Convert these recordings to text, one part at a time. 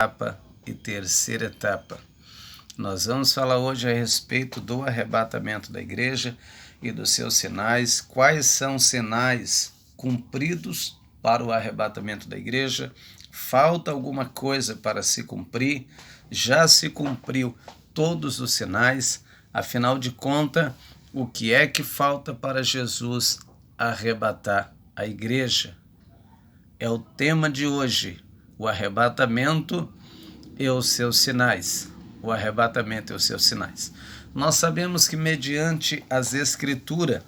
Etapa e terceira etapa. Nós vamos falar hoje a respeito do arrebatamento da igreja e dos seus sinais. Quais são os sinais cumpridos para o arrebatamento da igreja? Falta alguma coisa para se cumprir? Já se cumpriu todos os sinais? Afinal de contas, o que é que falta para Jesus arrebatar a igreja? É o tema de hoje, o arrebatamento e os seus sinais. O arrebatamento e os seus sinais. Nós sabemos que mediante as escrituras,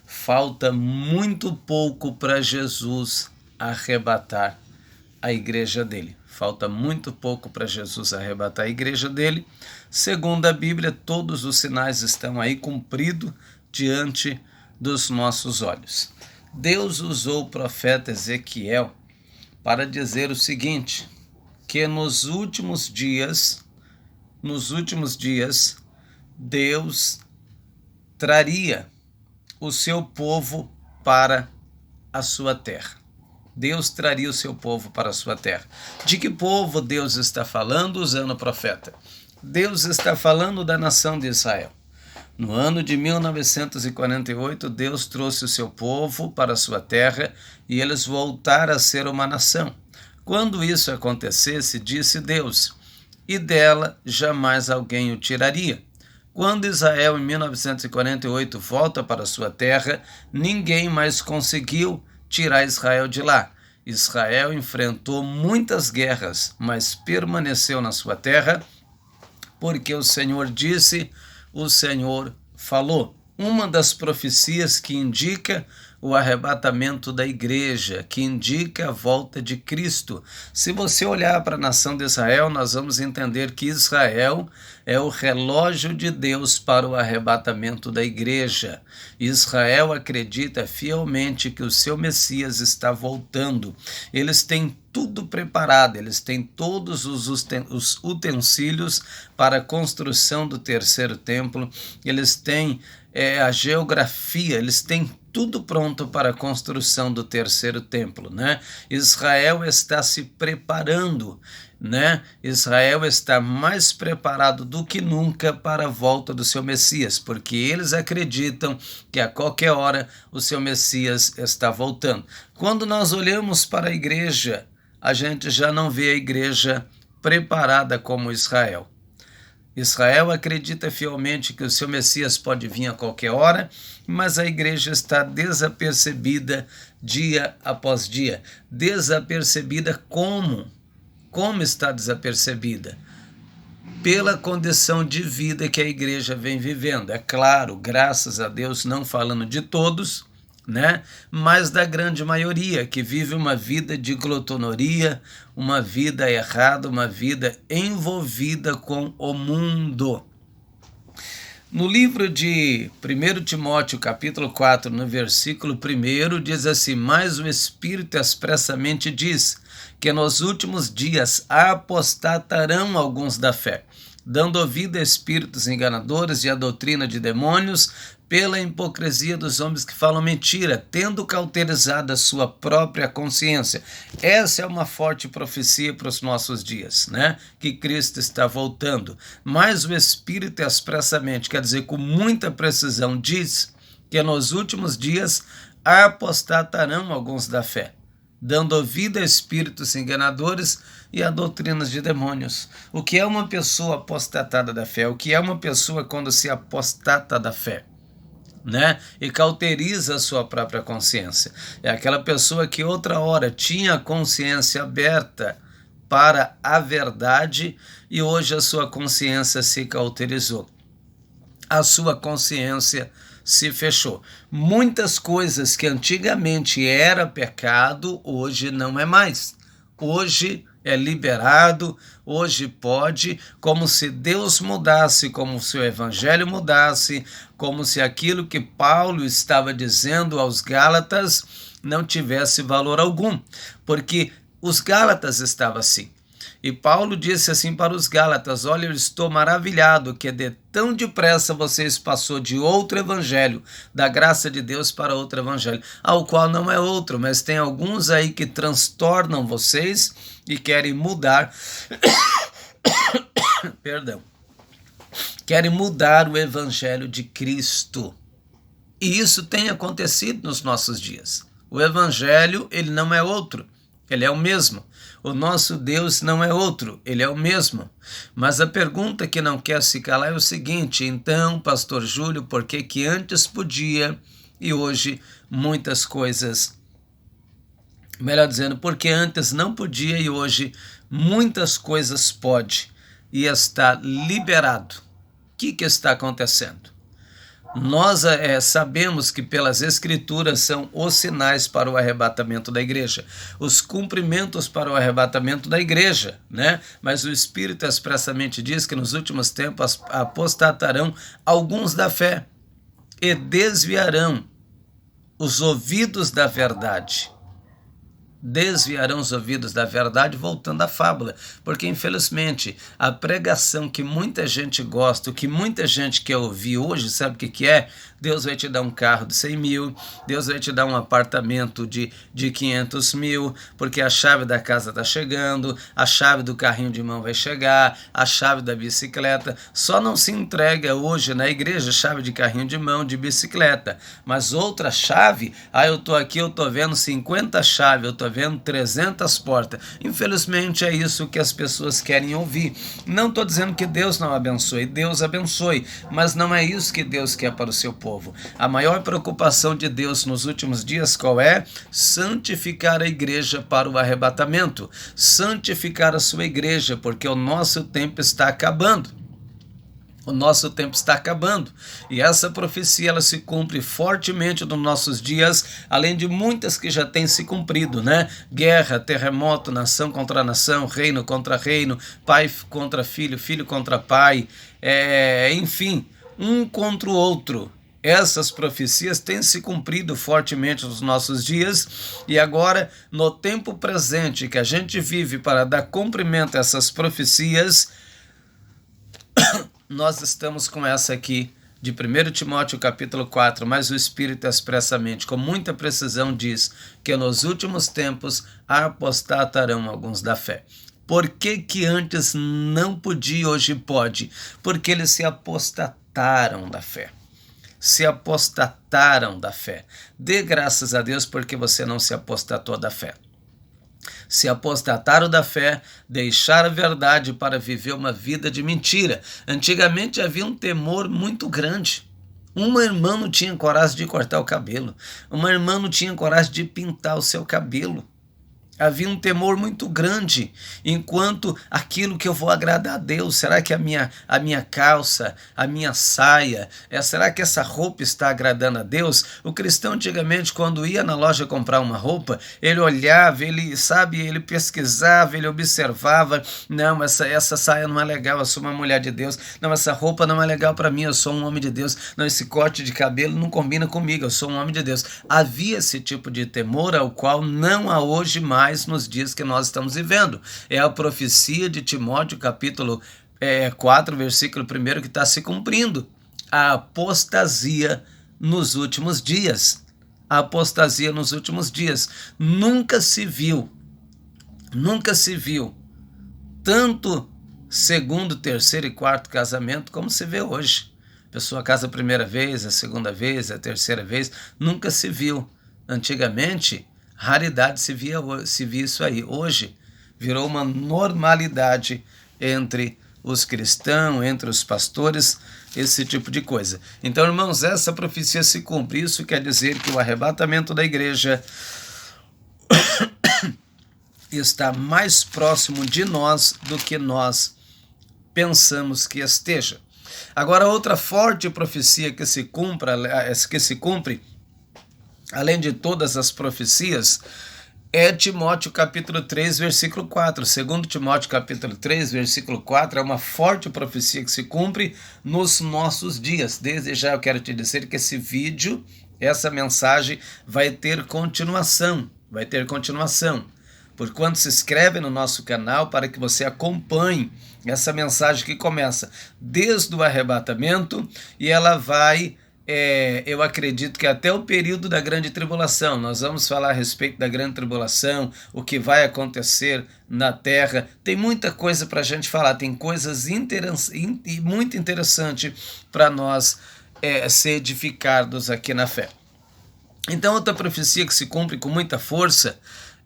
falta muito pouco para Jesus arrebatar a igreja dele. Falta muito pouco para Jesus arrebatar a igreja dele. Segundo a Bíblia, todos os sinais estão aí cumpridos diante dos nossos olhos. Deus usou o profeta Ezequiel para dizer o seguinte, que nos últimos dias, Deus traria o seu povo para a sua terra. Deus traria o seu povo para a sua terra. De que povo Deus está falando usando o profeta? Deus está falando da nação de Israel. No ano de 1948, Deus trouxe o seu povo para a sua terra e eles voltaram a ser uma nação. Quando isso acontecesse, disse Deus, e dela jamais alguém o tiraria. Quando Israel, em 1948, volta para a sua terra, ninguém mais conseguiu tirar Israel de lá. Israel enfrentou muitas guerras, mas permaneceu na sua terra, porque o Senhor disse, o Senhor falou. Uma das profecias que indica o arrebatamento da igreja, que indica a volta de Cristo. Se você olhar para a nação de Israel, nós vamos entender que Israel é o relógio de Deus para o arrebatamento da igreja. Israel acredita fielmente que o seu Messias está voltando. Eles têm tudo preparado, eles têm todos os utensílios para a construção do terceiro templo, eles têm a geografia, eles têm tudo pronto para a construção do terceiro templo, né? Israel está se preparando, né? Israel está mais preparado do que nunca para a volta do seu Messias, porque eles acreditam que a qualquer hora o seu Messias está voltando. Quando nós olhamos para a igreja, a gente já não vê a igreja preparada como Israel. Israel acredita fielmente que o seu Messias pode vir a qualquer hora, mas a igreja está desapercebida dia após dia. Desapercebida como? Como está desapercebida? Pela condição de vida que a igreja vem vivendo. É claro, graças a Deus, não falando de todos, né? Mas da grande maioria que vive uma vida de glotonaria, uma vida errada, uma vida envolvida com o mundo. No livro de 1 Timóteo, capítulo 4, no versículo 1, diz assim, mas o Espírito expressamente diz que nos últimos dias apostatarão alguns da fé, dando ouvido a espíritos enganadores e a doutrina de demônios, pela hipocrisia dos homens que falam mentira, tendo cauterizado a sua própria consciência. Essa é uma forte profecia para os nossos dias, né? Que Cristo está voltando. Mas o Espírito expressamente, quer dizer, com muita precisão, diz que nos últimos dias apostatarão alguns da fé, dando ouvido a espíritos enganadores e a doutrinas de demônios. O que é uma pessoa apostatada da fé? O que é uma pessoa quando se apostata da fé? Né? E cauteriza a sua própria consciência. É aquela pessoa que outra hora tinha a consciência aberta para a verdade e hoje a sua consciência se cauterizou. A sua consciência se fechou. Muitas coisas que antigamente era pecado, hoje não é mais. Hoje é liberado, hoje pode, como se Deus mudasse, como se o Evangelho mudasse, como se aquilo que Paulo estava dizendo aos Gálatas não tivesse valor algum, porque os Gálatas estavam assim. E Paulo disse assim para os Gálatas: olha, eu estou maravilhado que de tão depressa vocês passou de outro evangelho, da graça de Deus para outro evangelho, ao qual não é outro, mas tem alguns aí que transtornam vocês e querem mudar, perdão, querem mudar o evangelho de Cristo. E isso tem acontecido nos nossos dias. O evangelho, ele não é outro, ele é o mesmo. O nosso Deus não é outro, ele é o mesmo. Mas a pergunta que não quer se calar é o seguinte: então, pastor Júlio, por que que antes podia e hoje muitas coisas... Melhor dizendo, porque antes não podia e hoje muitas coisas pode e está liberado. O que está acontecendo? Nós sabemos que pelas Escrituras são os sinais para o arrebatamento da igreja, os cumprimentos para o arrebatamento da igreja, né? Mas o Espírito expressamente diz que nos últimos tempos apostatarão alguns da fé e desviarão os ouvidos da verdade. Desviarão os ouvidos da verdade, voltando à fábula, porque infelizmente a pregação que muita gente gosta, o que muita gente quer ouvir hoje, sabe o que é? Deus vai te dar um carro de 100 mil, Deus vai te dar um apartamento de 500 mil, porque a chave da casa está chegando, a chave do carrinho de mão vai chegar, a chave da bicicleta. Só não se entrega hoje na igreja chave de carrinho de mão, de bicicleta, mas outra chave, eu tô aqui, eu tô vendo 50 chaves, eu tô vendo 300 portas. Infelizmente é isso que as pessoas querem ouvir. Não estou dizendo que Deus não abençoe, Deus abençoe, mas não é isso que Deus quer para o seu povo. A maior preocupação de Deus nos últimos dias qual é? Santificar a igreja para o arrebatamento, santificar a sua igreja, porque o nosso tempo está acabando. O nosso tempo está acabando e essa profecia ela se cumpre fortemente nos nossos dias, além de muitas que já têm se cumprido, né? Guerra, terremoto, nação contra nação, reino contra reino, pai contra filho, filho contra pai, enfim, um contra o outro. Essas profecias têm se cumprido fortemente nos nossos dias e agora, no tempo presente que a gente vive para dar cumprimento a essas profecias, nós estamos com essa aqui de 1 Timóteo capítulo 4, mas o Espírito expressamente, com muita precisão, diz que nos últimos tempos apostatarão alguns da fé. Por que que antes não podia e hoje pode? Porque eles se apostataram da fé. Se apostataram da fé. Dê graças a Deus porque você não se apostatou da fé. Se apostataram da fé, deixaram a verdade para viver uma vida de mentira. Antigamente havia um temor muito grande. Uma irmã não tinha coragem de cortar o cabelo. Uma irmã não tinha coragem de pintar o seu cabelo. Havia um temor muito grande, enquanto aquilo que eu vou agradar a Deus, será que a minha calça, a minha saia, será que essa roupa está agradando a Deus? O cristão antigamente, quando ia na loja comprar uma roupa, ele olhava, ele pesquisava, ele observava, não, essa saia não é legal, eu sou uma mulher de Deus, não, essa roupa não é legal para mim, eu sou um homem de Deus, não, esse corte de cabelo não combina comigo, eu sou um homem de Deus. Havia esse tipo de temor ao qual não há hoje mais nos dias que nós estamos vivendo. É a profecia de Timóteo, capítulo 4, versículo 1, que está se cumprindo. A apostasia nos últimos dias. A apostasia nos últimos dias. Nunca se viu, tanto segundo, terceiro e quarto casamento como se vê hoje. A pessoa casa a primeira vez, a segunda vez, a terceira vez, nunca se viu. Antigamente, raridade se via isso aí. Hoje virou uma normalidade entre os cristãos, entre os pastores, esse tipo de coisa. Então, irmãos, essa profecia se cumpre. Isso quer dizer que o arrebatamento da igreja está mais próximo de nós do que nós pensamos que esteja. Agora, outra forte profecia que se cumpre, além de todas as profecias, é Timóteo capítulo 3, versículo 4. Segundo Timóteo capítulo 3, versículo 4, é uma forte profecia que se cumpre nos nossos dias. Desde já eu quero te dizer que esse vídeo, essa mensagem vai ter continuação. porquanto se inscreve no nosso canal para que você acompanhe essa mensagem que começa desde o arrebatamento e ela vai, eu acredito que até o período da grande tribulação. Nós vamos falar a respeito da grande tribulação, o que vai acontecer na terra. Tem muita coisa para a gente falar, tem coisas muito interessantes para nós ser edificados aqui na fé. Então, outra profecia que se cumpre com muita força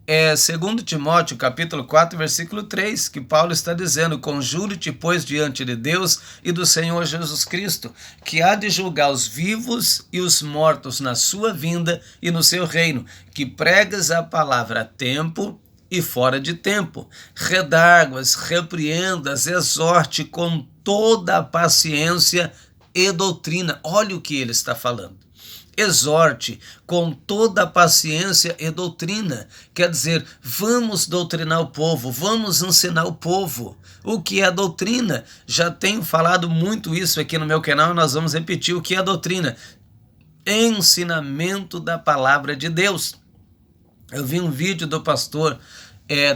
é 2 Timóteo, capítulo 4, versículo 3, que Paulo está dizendo: conjuro-te, pois, diante de Deus e do Senhor Jesus Cristo, que há de julgar os vivos e os mortos na sua vinda e no seu reino, que pregas a palavra a tempo e fora de tempo, redarguas, repreendas, exorte com toda a paciência e doutrina. Olha o que ele está falando. Exorte com toda a paciência e doutrina. Quer dizer, vamos doutrinar o povo, vamos ensinar o povo. O que é doutrina? Já tenho falado muito isso aqui no meu canal, nós vamos repetir o que é doutrina. Ensinamento da palavra de Deus. Eu vi um vídeo do pastor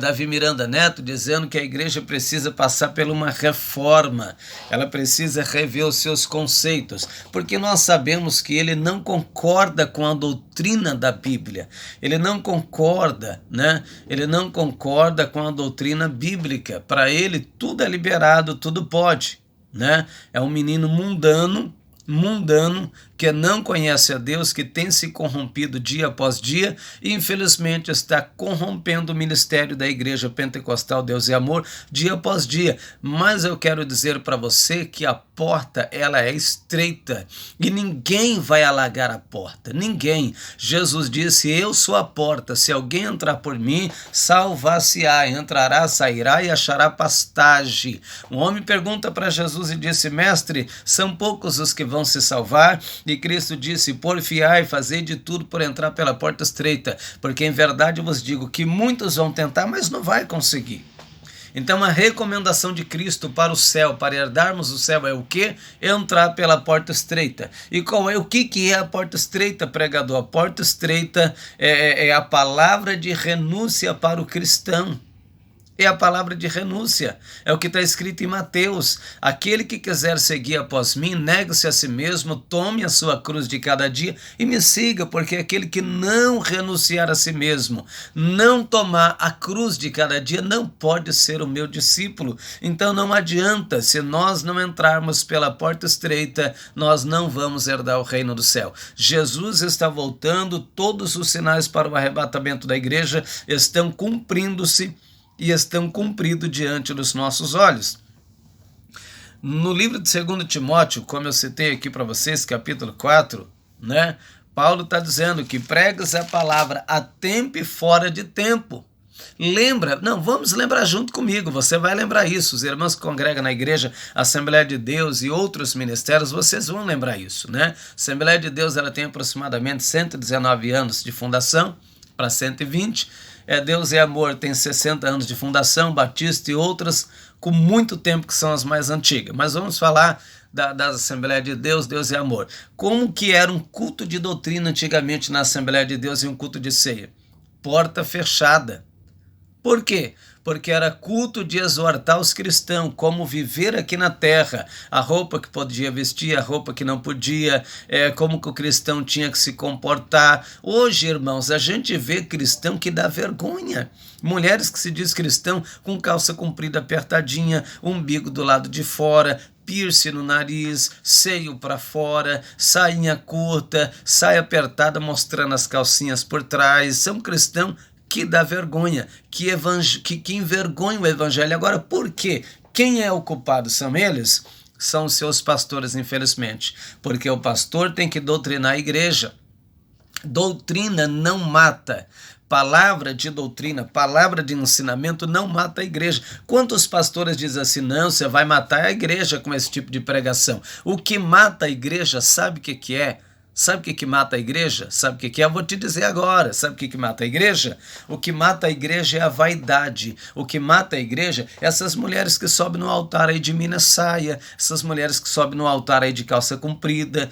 Davi Miranda Neto dizendo que a igreja precisa passar por uma reforma, ela precisa rever os seus conceitos, porque nós sabemos que ele não concorda com a doutrina da Bíblia, ele não concorda, né? Ele não concorda com a doutrina bíblica. Para ele tudo é liberado, tudo pode, né? É um menino mundano que não conhece a Deus, que tem se corrompido dia após dia e infelizmente está corrompendo o ministério da Igreja Pentecostal Deus e Amor dia após dia. Mas eu quero dizer para você que a porta ela é estreita e ninguém vai alargar a porta, ninguém. Jesus disse: eu sou a porta, se alguém entrar por mim, salvar-se-á, entrará, sairá e achará pastagem. Um homem pergunta para Jesus e disse: mestre, são poucos os que vão se salvar? E Cristo disse: porfiai e fazei de tudo por entrar pela porta estreita, porque em verdade eu vos digo que muitos vão tentar, mas não vai conseguir. Então a recomendação de Cristo para o céu, para herdarmos o céu, é o quê? Entrar pela porta estreita. E qual é o que é a porta estreita, pregador? A porta estreita é a palavra de renúncia para o cristão. É a palavra de renúncia, é o que está escrito em Mateus: aquele que quiser seguir após mim, negue-se a si mesmo, tome a sua cruz de cada dia e me siga, porque aquele que não renunciar a si mesmo, não tomar a cruz de cada dia, não pode ser o meu discípulo. Então não adianta, se nós não entrarmos pela porta estreita, nós não vamos herdar o reino do céu. Jesus está voltando, todos os sinais para o arrebatamento da igreja estão cumprindo-se e estão cumpridos diante dos nossos olhos. No livro de 2 Timóteo, como eu citei aqui para vocês, capítulo 4, né, Paulo está dizendo que pregas a palavra a tempo e fora de tempo. Lembra? Não, vamos lembrar junto comigo, você vai lembrar isso. Os irmãos que congregam na igreja, Assembleia de Deus e outros ministérios, vocês vão lembrar isso, né? Assembleia de Deus ela tem aproximadamente 119 anos de fundação, para 120. Deus é Amor tem 60 anos de fundação, Batista e outras com muito tempo, que são as mais antigas. Mas vamos falar da Assembleia de Deus, Deus é Amor. Como que era um culto de doutrina antigamente na Assembleia de Deus e um culto de ceia? Porta fechada. Por quê? Porque era culto de exortar os cristãos, como viver aqui na terra, a roupa que podia vestir, a roupa que não podia, como que o cristão tinha que se comportar. Hoje, irmãos, a gente vê cristão que dá vergonha. Mulheres que se diz cristão com calça comprida apertadinha, umbigo do lado de fora, piercing no nariz, seio para fora, sainha curta, saia apertada mostrando as calcinhas por trás. São cristãos que dá vergonha, que envergonha o evangelho. Agora, por quê? Quem é o culpado? São eles? São os seus pastores, infelizmente. Porque o pastor tem que doutrinar a igreja. Doutrina não mata. Palavra de doutrina, palavra de ensinamento não mata a igreja. Quantos pastores dizem assim: não, você vai matar a igreja com esse tipo de pregação? O que mata a igreja, sabe o que é? Sabe o que mata a igreja? Sabe o que é? Eu vou te dizer agora. Sabe o que mata a igreja? O que mata a igreja é a vaidade. O que mata a igreja é essas mulheres que sobem no altar aí de mina saia, essas mulheres que sobem no altar aí de calça comprida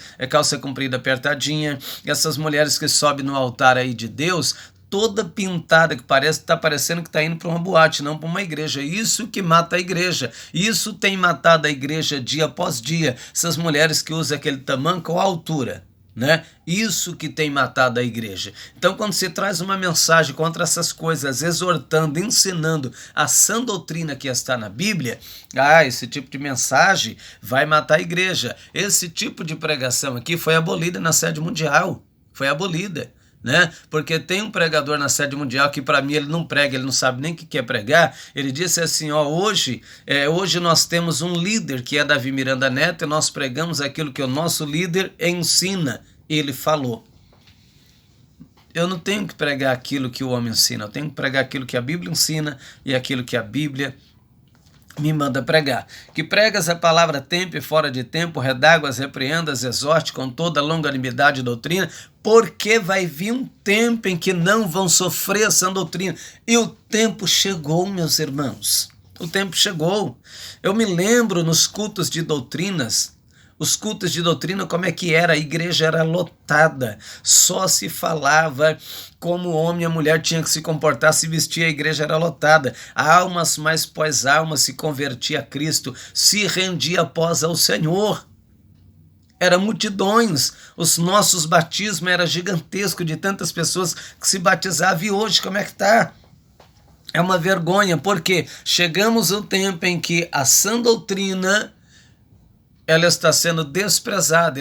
apertadinha, essas mulheres que sobem no altar aí de Deus, toda pintada, que está parecendo que está indo para uma boate, não para uma igreja. Isso que mata a igreja. Isso tem matado a igreja dia após dia. Essas mulheres que usam aquele tamanco ou altura, né? Isso que tem matado a igreja. Então, quando se traz uma mensagem contra essas coisas, exortando, ensinando a sã doutrina que está na Bíblia, esse tipo de mensagem vai matar a igreja. Esse tipo de pregação aqui foi abolida na sede mundial. Foi abolida, né? Porque tem um pregador na sede mundial que, para mim, ele não prega, ele não sabe nem o que quer pregar. Ele disse assim, hoje nós temos um líder que é Davi Miranda Neto, e nós pregamos aquilo que o nosso líder ensina. Ele falou. Eu não tenho que pregar aquilo que o homem ensina, eu tenho que pregar aquilo que a Bíblia ensina e aquilo que a Bíblia me manda pregar. Que pregas a palavra tempo e fora de tempo, redáguas, repreendas, exorte com toda longanimidade e doutrina, porque vai vir um tempo em que não vão sofrer essa doutrina. E o tempo chegou, meus irmãos. O tempo chegou. Eu me lembro nos cultos de doutrinas, os cultos de doutrina, como é que era? A igreja era lotada, só se falava como o homem e a mulher tinham que se comportar, se vestir, a igreja era lotada. Almas mais pós almas se convertia a Cristo, se rendia após ao Senhor. Era multidões, os nossos batismos era gigantesco de tantas pessoas que se batizavam. E hoje como é que está? É uma vergonha, porque chegamos ao tempo em que a sã doutrina ela está sendo desprezada.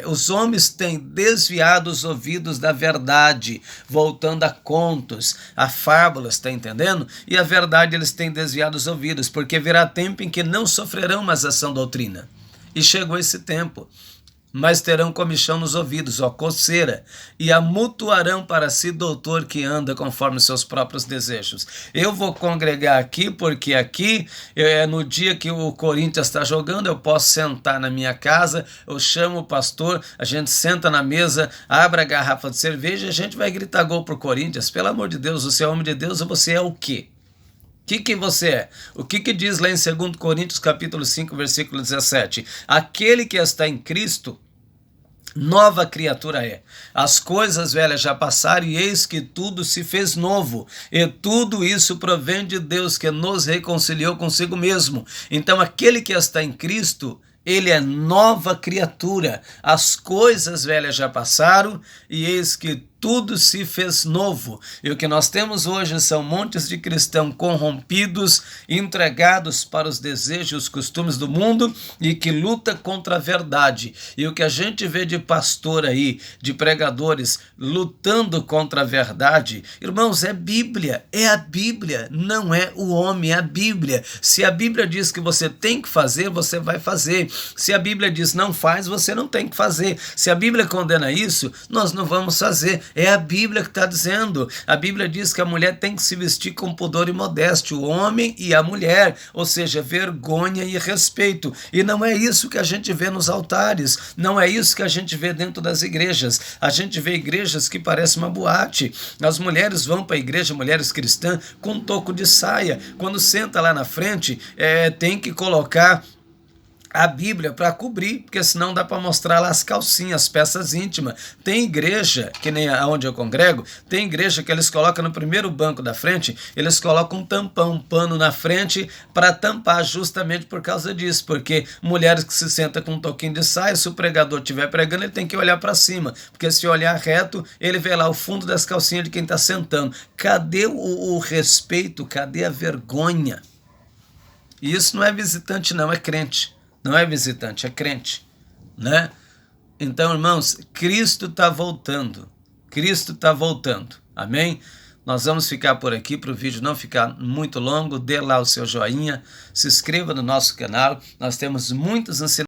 Os homens têm desviado os ouvidos da verdade, voltando a contos, a fábulas, está entendendo? E a verdade eles têm desviado os ouvidos, porque virá tempo em que não sofrerão mais a sã doutrina. E chegou esse tempo. Mas terão comichão nos ouvidos, coceira, e amutuarão para si doutor que anda conforme seus próprios desejos. Eu vou congregar aqui, porque aqui, no dia que o Corinthians está jogando, eu posso sentar na minha casa, eu chamo o pastor, a gente senta na mesa, abre a garrafa de cerveja e a gente vai gritar gol pro Corinthians. Pelo amor de Deus, você é homem de Deus ou você é o quê? O que você é? O que diz lá em 2 Coríntios capítulo 5, versículo 17? Aquele que está em Cristo, nova criatura é. As coisas velhas já passaram e eis que tudo se fez novo. E tudo isso provém de Deus que nos reconciliou consigo mesmo. Então aquele que está em Cristo, ele é nova criatura. As coisas velhas já passaram e eis que tudo se fez novo. E o que nós temos hoje são montes de cristãos corrompidos, entregados para os desejos e os costumes do mundo e que luta contra a verdade. E o que a gente vê de pastor aí, de pregadores lutando contra a verdade, irmãos, é Bíblia, é a Bíblia, não é o homem, é a Bíblia. Se a Bíblia diz que você tem que fazer, você vai fazer. Se a Bíblia diz não faz, você não tem que fazer. Se a Bíblia condena isso, nós não vamos fazer. É a Bíblia que está dizendo. A Bíblia diz que a mulher tem que se vestir com pudor e modéstia, o homem e a mulher, ou seja, vergonha e respeito. E não é isso que a gente vê nos altares, não é isso que a gente vê dentro das igrejas. A gente vê igrejas que parecem uma boate. As mulheres vão para a igreja, mulheres cristãs, com um toco de saia. Quando senta lá na frente, tem que colocar a Bíblia para cobrir, porque senão dá para mostrar lá as calcinhas, as peças íntimas. Tem igreja, que nem aonde eu congrego, tem igreja que eles colocam no primeiro banco da frente, eles colocam um tampão, um pano na frente para tampar, justamente por causa disso, porque mulheres que se sentam com um toquinho de saia, se o pregador estiver pregando, ele tem que olhar para cima, porque se olhar reto, ele vê lá o fundo das calcinhas de quem está sentando. Cadê o respeito? Cadê a vergonha? E isso não é visitante não, é crente. Não é visitante, é crente, né? Então, irmãos, Cristo está voltando. Cristo está voltando. Amém? Nós vamos ficar por aqui para o vídeo não ficar muito longo. Dê lá o seu joinha, se inscreva no nosso canal. Nós temos muitos ensinamentos